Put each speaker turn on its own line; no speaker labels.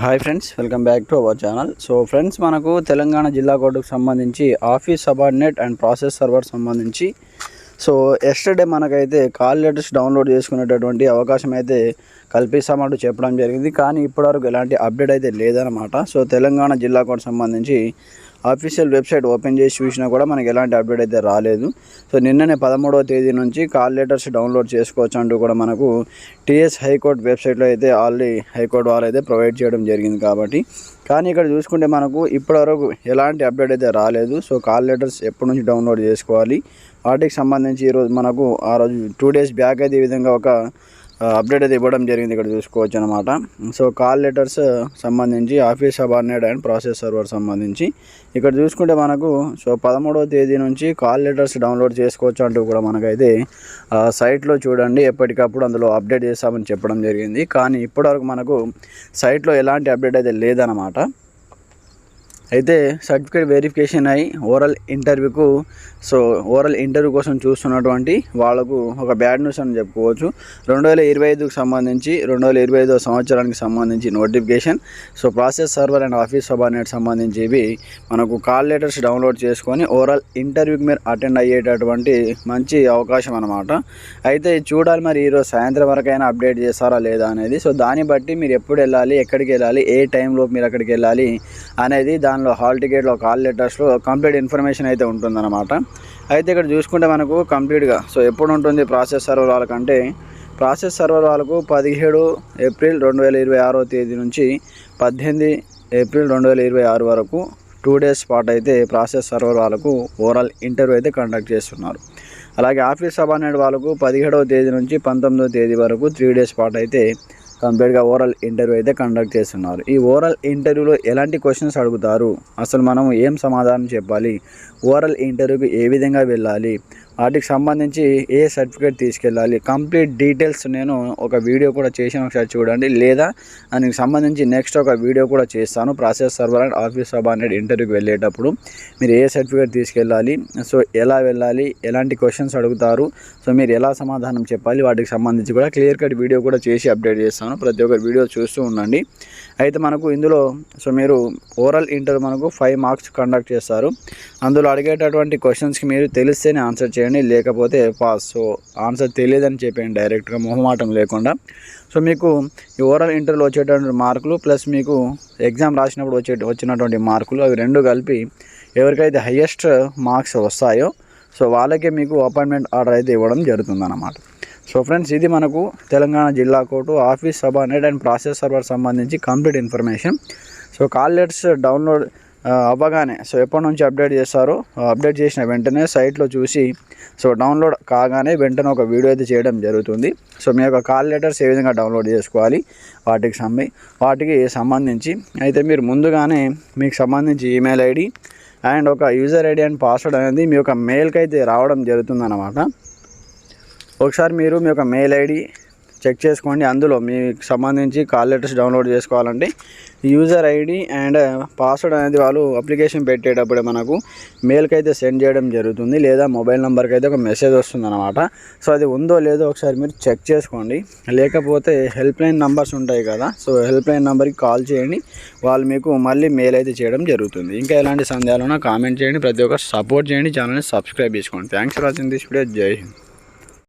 Hi friends, welcome back to our channel. So friends, మనకు తెలంగాణ జిల్లా కోర్టుకు సంబంధించి office subordinate and process server సంబంధించి ఎస్టర్డే మనకైతే కాల్ లెటర్స్ డౌన్లోడ్ చేసుకునేటటువంటి అవకాశం అయితే కల్పిస్తామంటూ చెప్పడం జరిగింది. కానీ ఇప్పటివరకు ఎలాంటి అప్డేట్ అయితే లేదన్నమాట. సో తెలంగాణ జిల్లా కోర్టు సంబంధించి ఆఫీషియల్ వెబ్సైట్ ఓపెన్ చేసి చూసినా కూడా మనకి ఎలాంటి అప్డేట్ అయితే రాలేదు. సో నిన్ననే 13వ తేదీ నుంచి కాల్ లెటర్స్ డౌన్లోడ్ చేసుకోవచ్చు అంటూ కూడా మనకు టీఎస్ హైకోర్టు వెబ్సైట్లో అయితే ఆల్రెడీ హైకోర్టు వాళ్ళు అయితే ప్రొవైడ్ చేయడం జరిగింది. కాబట్టి కానీ ఇక్కడ చూసుకుంటే మనకు ఇప్పటివరకు ఎలాంటి అప్డేట్ అయితే రాలేదు. సో కాల్ లెటర్స్ ఎప్పటి నుంచి డౌన్లోడ్ చేసుకోవాలి వాటికి సంబంధించి ఈరోజు మనకు ఆ రోజు 2 డేస్ బ్యాక్ అయితే ఈ విధంగా ఒక అప్డేట్ అయితే ఇవ్వడం జరిగింది. ఇక్కడ చూసుకోవచ్చు అనమాట. సో కాల్ లెటర్స్ సంబంధించి office subordinate and process server సంబంధించి ఇక్కడ చూసుకుంటే మనకు 13వ తేదీ నుంచి కాల్ లెటర్స్ డౌన్లోడ్ చేసుకోవచ్చు అంటూ కూడా మనకైతే సైట్లో చూడండి ఎప్పటికప్పుడు అందులో అప్డేట్ చేస్తామని చెప్పడం జరిగింది. కానీ ఇప్పటివరకు మనకు సైట్లో ఎలాంటి అప్డేట్ అయితే లేదన్నమాట. అయితే సర్టిఫికేట్ వెరిఫికేషన్ అయ్యి ఓరల్ ఇంటర్వ్యూ కోసం చూస్తున్నటువంటి వాళ్ళకు ఒక బ్యాడ్ న్యూస్ అని చెప్పుకోవచ్చు. 2025కు సంబంధించి 2025వ సంవత్సరానికి సంబంధించి notification. So process server and office subordinate సంబంధించి ఇవి మనకు కాల్ లెటర్స్ డౌన్లోడ్ చేసుకొని ఓరల్ ఇంటర్వ్యూకి మీరు అటెండ్ అయ్యేటటువంటి మంచి అవకాశం అనమాట. అయితే చూడాలి మరి ఈరోజు సాయంత్రం వరకైనా అప్డేట్ చేస్తారా లేదా అనేది. సో దాన్ని బట్టి మీరు ఎప్పుడు వెళ్ళాలి, ఎక్కడికి వెళ్ళాలి, ఏ టైంలో మీరు అక్కడికి వెళ్ళాలి అనేది దానిలో హాల్ టికెట్లో కాల్ లెటర్స్లో కంప్లీట్ ఇన్ఫర్మేషన్ అయితే ఉంటుందన్నమాట. అయితే ఇక్కడ చూసుకుంటే మనకు కంప్లీట్గా ఎప్పుడు ఉంటుంది ప్రాసెస్ సర్వర్ వాళ్ళకంటే ప్రాసెస్ సర్వర్ వాళ్ళకు 17 ఏప్రిల్ 2026వ తేదీ నుంచి 18 ఏప్రిల్ 2026 వరకు 2 డేస్ పాటు అయితే ప్రాసెస్ సర్వర్ వాళ్ళకు ఓరల్ ఇంటర్వ్యూ అయితే కండక్ట్ చేస్తున్నారు. అలాగే ఆఫీస్ సబార్డినేట్ వాళ్ళకు 17వ తేదీ నుంచి 19వ తేదీ వరకు 3 డేస్ పాటు అయితే కంప్లీట్గా ఓరల్ ఇంటర్వ్యూ అయితే కండక్ట్ చేస్తున్నారు. ఈ ఓరల్ ఇంటర్వ్యూలో ఎలాంటి క్వశ్చన్స్ అడుగుతారు, అసలు మనం ఏం సమాధానం చెప్పాలి, ఓరల్ ఇంటర్వ్యూకి ఏ విధంగా వెళ్ళాలి, వాటికి సంబంధించి ఏ సర్టిఫికేట్ తీసుకెళ్ళాలి, కంప్లీట్ డీటెయిల్స్ నేను ఒక వీడియో కూడా చేసాను, ఒకసారి చూడండి. లేదా దానికి సంబంధించి నెక్స్ట్ ఒక వీడియో కూడా చేస్తాను. Process server and office subordinate ఇంటర్వ్యూకి వెళ్ళేటప్పుడు మీరు ఏ సర్టిఫికేట్ తీసుకెళ్ళాలి, సో ఎలా వెళ్ళాలి, ఎలాంటి క్వశ్చన్స్ అడుగుతారు, సో మీరు ఎలా సమాధానం చెప్పాలి, వాటికి సంబంధించి కూడా క్లియర్ కట్ వీడియో కూడా చేసి అప్డేట్ చేస్తాను. ప్రతి ఒక్కరు వీడియో చూస్తూ ఉండండి. అయితే మనకు ఇందులో మీరు ఓరల్ ఇంటర్వ్యూ మనకు 5 మార్క్స్ కండక్ట్ చేస్తారు. అందులో అడిగేటటువంటి క్వశ్చన్స్కి మీరు తెలిస్తేనే ఆన్సర్ చేయండి, లేకపోతే పాస్. సో ఆన్సర్ తెలియదని చెప్పండి డైరెక్ట్గా, మొహమాటం లేకుండా. సో మీకు ఈ ఓరల్ ఇంటర్వ్యూలో వచ్చేటటువంటి మార్కులు ప్లస్ మీకు ఎగ్జామ్ రాసినప్పుడు వచ్చినటువంటి మార్కులు అవి రెండు కలిపి ఎవరికైతే హయ్యెస్ట్ మార్క్స్ వస్తాయో సో వాళ్ళకే మీకు అపాయింట్మెంట్ ఆర్డర్ అయితే ఇవ్వడం జరుగుతుందన్నమాట. సో ఫ్రెండ్స్, ఇది మనకు తెలంగాణ జిల్లా court office subordinate and process server సంబంధించి complete information. So call letters download అవ్వగానే ఎప్పటి నుంచి అప్డేట్ చేస్తారో అప్డేట్ చేసిన వెంటనే సైట్లో చూసి డౌన్లోడ్ కాగానే వెంటనే ఒక వీడియో అయితే చేయడం జరుగుతుంది. సో మీ యొక్క కాల్ లెటర్స్ ఏ విధంగా డౌన్లోడ్ చేసుకోవాలి వాటికి సంబంధించి అయితే మీరు ముందుగానే మీకు సంబంధించి ఈమెయిల్ ఐడి అండ్ ఒక యూజర్ ఐడి అండ్ పాస్వర్డ్ అనేది మీ యొక్క మెయిల్కి అయితే రావడం జరుగుతుందన్నమాట. ఒకసారి మీరు మీ యొక్క మెయిల్ ఐడి చెక్ చేసుకోండి. అందులో మీకు సంబంధించి కాల్ లెటర్స్ డౌన్లోడ్ చేసుకోవాలంటే యూజర్ ఐడి అండ్ పాస్వర్డ్ అనేది వాళ్ళు అప్లికేషన్ పెట్టేటప్పుడే మనకు మెయిల్కి అయితే సెండ్ చేయడం జరుగుతుంది, లేదా మొబైల్ నెంబర్కి అయితే ఒక మెసేజ్ వస్తుందన్నమాట. సో అది ఉందో లేదో ఒకసారి మీరు చెక్ చేసుకోండి. లేకపోతే హెల్ప్ లైన్ నెంబర్స్ ఉంటాయి కదా, సో హెల్ప్ లైన్ నెంబర్కి కాల్ చేయండి, వాళ్ళు మీకు మళ్ళీ మెయిల్ అయితే చేయడం జరుగుతుంది. ఇంకా ఎలాంటి సందేహాలున్నా కామెంట్ చేయండి, ప్రతి ఒక్కరు సపోర్ట్ చేయండి, ఛానల్ని సబ్స్క్రైబ్ చేసుకోండి. Thanks for watching this video. జై హింద్.